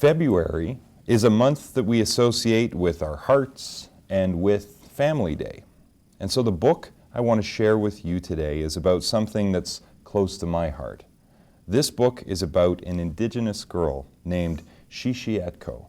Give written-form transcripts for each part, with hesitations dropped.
February is a month that we associate with our hearts and with Family Day. And so the book I want to share with you today is about something that's close to my heart. This book is about an indigenous girl named Shi-shi-etko.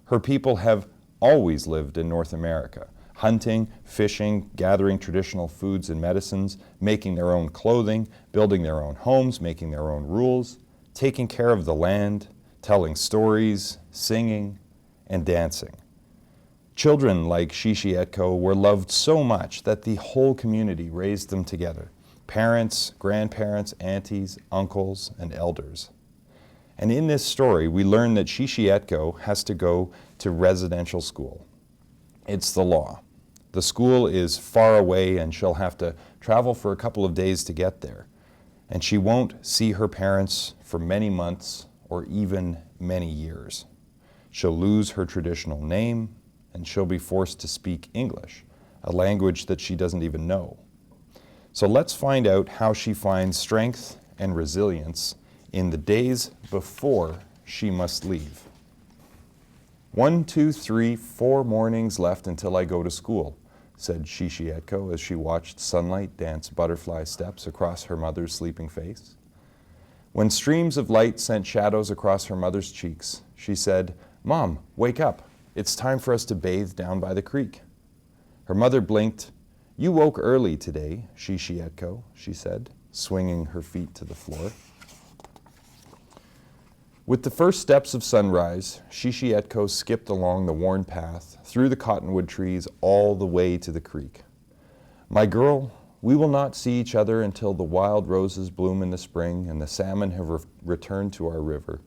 Her people have always lived in North America, hunting, fishing, gathering traditional foods and medicines, making their own clothing, building their own homes, making their own rules, taking care of the land, telling stories, singing, and dancing. Children like Shi-shi-etko were loved so much that the whole community raised them together. Parents, grandparents, aunties, uncles, and elders. And in this story, we learn that Shi-shi-etko has to go to residential school. It's the law. The school is far away and she'll have to travel for a couple of days to get there. And she won't see her parents for many months or even many years. She'll lose her traditional name and she'll be forced to speak English, a language that she doesn't even know. So let's find out how she finds strength and resilience in the days before she must leave. 1, 2, 3, 4 mornings left until I go to school, said Shi-shi-etko as she watched sunlight dance butterfly steps across her mother's sleeping face. When streams of light sent shadows across her mother's cheeks, she said, "Mom, wake up. It's time for us to bathe down by the creek." Her mother blinked. "You woke early today, Shi-shi-etko," she said, swinging her feet to the floor. With the first steps of sunrise, Shi-shi-etko skipped along the worn path, through the cottonwood trees, all the way to the creek. "My girl, we will not see each other until the wild roses bloom in the spring and the salmon have returned to our river.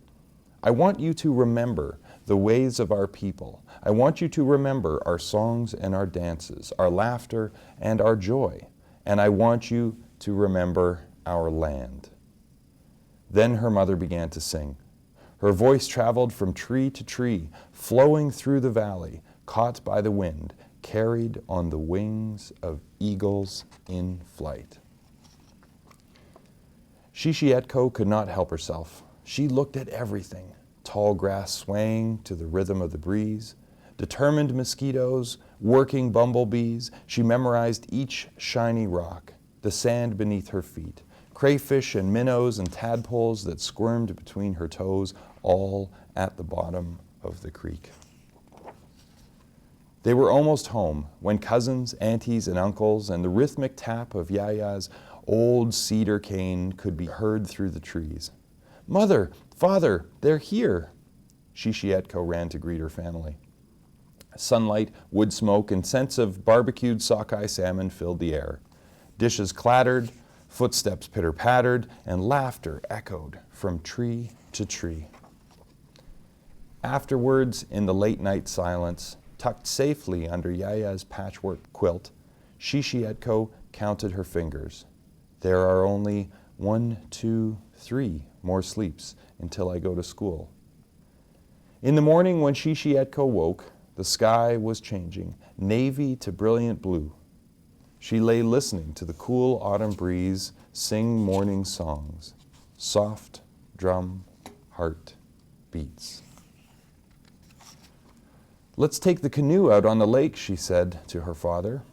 I want you to remember the ways of our people. I want you to remember our songs and our dances, our laughter and our joy. And I want you to remember our land." Then her mother began to sing. Her voice traveled from tree to tree, flowing through the valley, caught by the wind, carried on the wings of eagles in flight. Shi-shi-etko could not help herself. She looked at everything, tall grass swaying to the rhythm of the breeze, determined mosquitoes, working bumblebees. She memorized each shiny rock, the sand beneath her feet, crayfish and minnows and tadpoles that squirmed between her toes, all at the bottom of the creek. They were almost home when cousins, aunties, and uncles and the rhythmic tap of Yaya's old cedar cane could be heard through the trees. "Mother, Father, they're here!" Shi-shi-etko ran to greet her family. Sunlight, wood smoke, and scents of barbecued sockeye salmon filled the air. Dishes clattered, footsteps pitter-pattered, and laughter echoed from tree to tree. Afterwards, in the late-night silence, tucked safely under Yaya's patchwork quilt, Shi-shi-etko counted her fingers. "There are only 1, 2, 3 more sleeps until I go to school." In the morning when Shi-shi-etko woke, the sky was changing, navy to brilliant blue. She lay listening to the cool autumn breeze sing morning songs, soft drum heart beats. "Let's take the canoe out on the lake," she said to her father.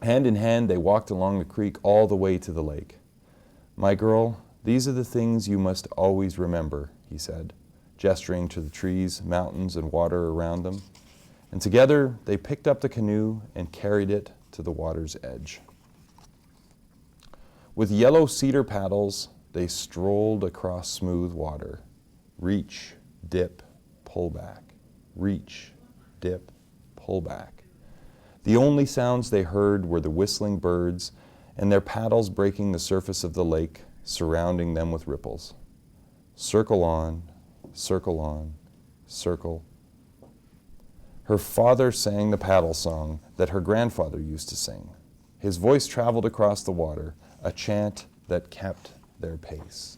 Hand in hand, they walked along the creek all the way to the lake. "My girl, these are the things you must always remember," he said, gesturing to the trees, mountains, and water around them. And together, they picked up the canoe and carried it to the water's edge. With yellow cedar paddles, they strolled across smooth water. Reach, dip, pull back. Reach, dip, pull back. The only sounds they heard were the whistling birds and their paddles breaking the surface of the lake, surrounding them with ripples. Circle on, circle. Her father sang the paddle song that her grandfather used to sing. His voice traveled across the water, a chant that kept their pace.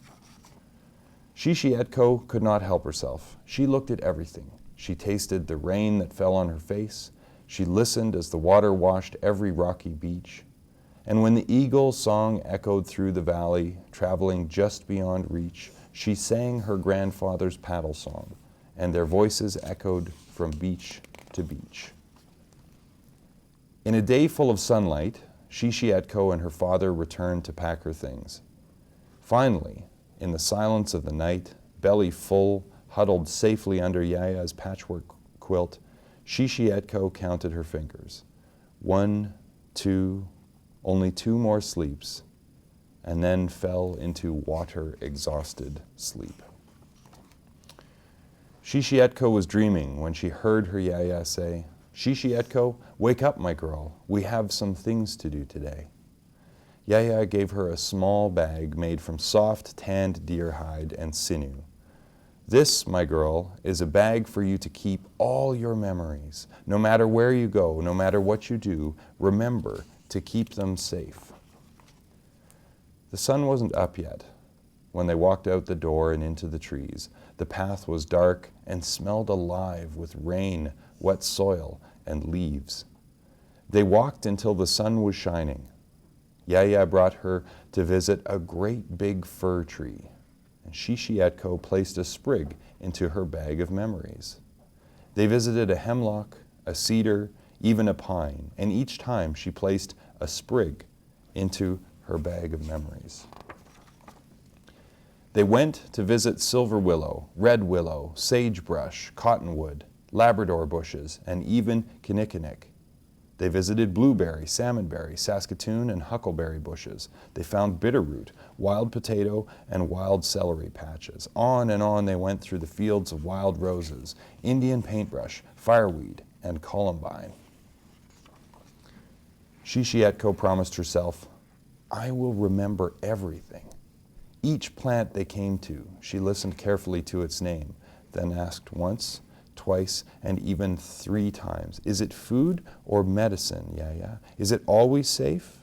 Shi-shi-etko could not help herself. She looked at everything. She tasted the rain that fell on her face. She listened as the water washed every rocky beach. And when the eagle's song echoed through the valley, traveling just beyond reach, she sang her grandfather's paddle song, and their voices echoed from beach to beach. In a day full of sunlight, Shi-shi-etko and her father returned to pack her things. Finally, in the silence of the night, belly full, huddled safely under Yaya's patchwork quilt, Shi-shi-etko counted her fingers. 1, 2, only 2 more sleeps, and then fell into water-exhausted sleep. Shi-shi-etko was dreaming when she heard her Yaya say, "Shi-shi-etko, wake up, my girl. We have some things to do today." Yaya gave her a small bag made from soft, tanned deer hide and sinew. "This, my girl, is a bag for you to keep all your memories. No matter where you go, no matter what you do, remember to keep them safe." The sun wasn't up yet when they walked out the door and into the trees. The path was dark and smelled alive with rain, wet soil, and leaves. They walked until the sun was shining. Yaya brought her to visit a great big fir tree, and Shi-shi-etko placed a sprig into her bag of memories. They visited a hemlock, a cedar, even a pine, and each time she placed a sprig into her bag of memories. They went to visit silver willow, red willow, sagebrush, cottonwood, Labrador bushes, and even kinnikinick. They visited blueberry, salmonberry, Saskatoon, and huckleberry bushes. They found bitterroot, wild potato, and wild celery patches. On and on they went through the fields of wild roses, Indian paintbrush, fireweed, and columbine. Shi-shi-etko promised herself, "I will remember everything." Each plant they came to, she listened carefully to its name, then asked once, twice, and even 3 times, "Is it food or medicine, Yaya? Is it always safe?"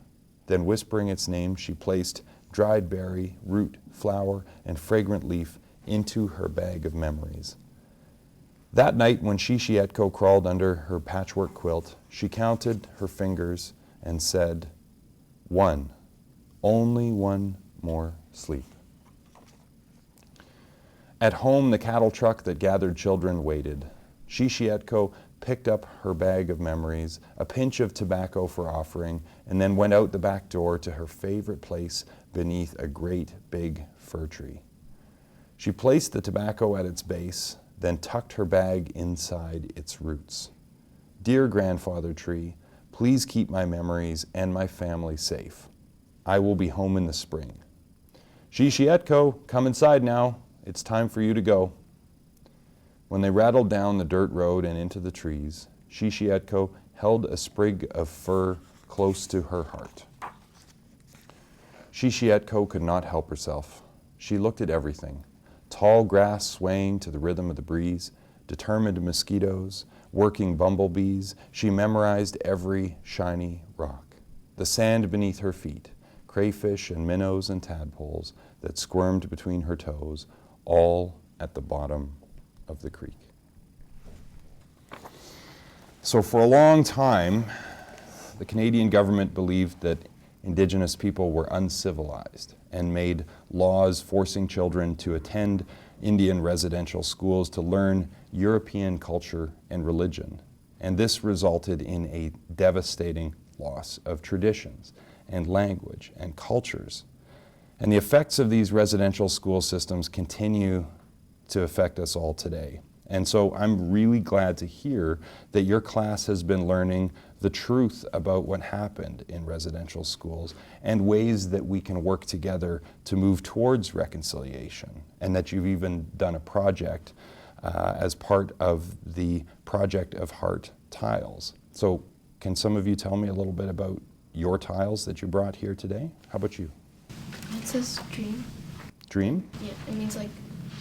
Then whispering its name, she placed dried berry, root, flower, and fragrant leaf into her bag of memories. That night when Shi-shi-etko crawled under her patchwork quilt, she counted her fingers and said, 1, only 1 more sleep. At home, the cattle truck that gathered children waited. Shi-shi-etko picked up her bag of memories, a pinch of tobacco for offering, and then went out the back door to her favorite place beneath a great big fir tree. She placed the tobacco at its base, then tucked her bag inside its roots. "Dear grandfather tree, please keep my memories and my family safe. I will be home in the spring. Shi-shi-etko, come inside now. It's time for you to go." When they rattled down the dirt road and into the trees, Shi-shi-etko held a sprig of fir close to her heart. Shi-shi-etko could not help herself. She looked at everything. Tall grass swaying to the rhythm of the breeze, determined mosquitoes, working bumblebees. She memorized every shiny rock. The sand beneath her feet, crayfish and minnows and tadpoles that squirmed between her toes, all at the bottom of the creek. So for a long time, the Canadian government believed that Indigenous people were uncivilized and made laws forcing children to attend Indian residential schools to learn European culture and religion. And this resulted in a devastating loss of traditions and language and cultures. And the effects of these residential school systems continue to affect us all today. And so I'm really glad to hear that your class has been learning the truth about what happened in residential schools and ways that we can work together to move towards reconciliation, and that you've even done a project as part of the Project of Heart tiles. So can some of you tell me a little bit about your tiles that you brought here today? How about you? It says dream. Dream? Yeah, it means like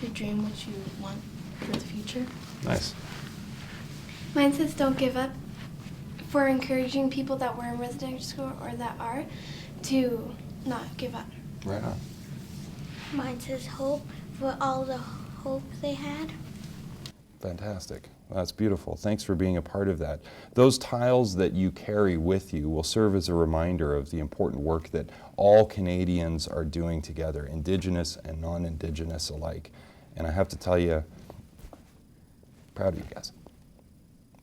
to dream what you want for the future. Nice. Mine says don't give up, for encouraging people that were in residential school or that are to not give up. Right on. Mine says hope, for all the hope they had. Fantastic. That's beautiful. Thanks for being a part of that. Those tiles that you carry with you will serve as a reminder of the important work that all Canadians are doing together, Indigenous and non-Indigenous alike. And I have to tell you, proud of you guys.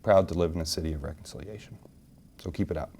Proud to live in a city of reconciliation. So keep it up.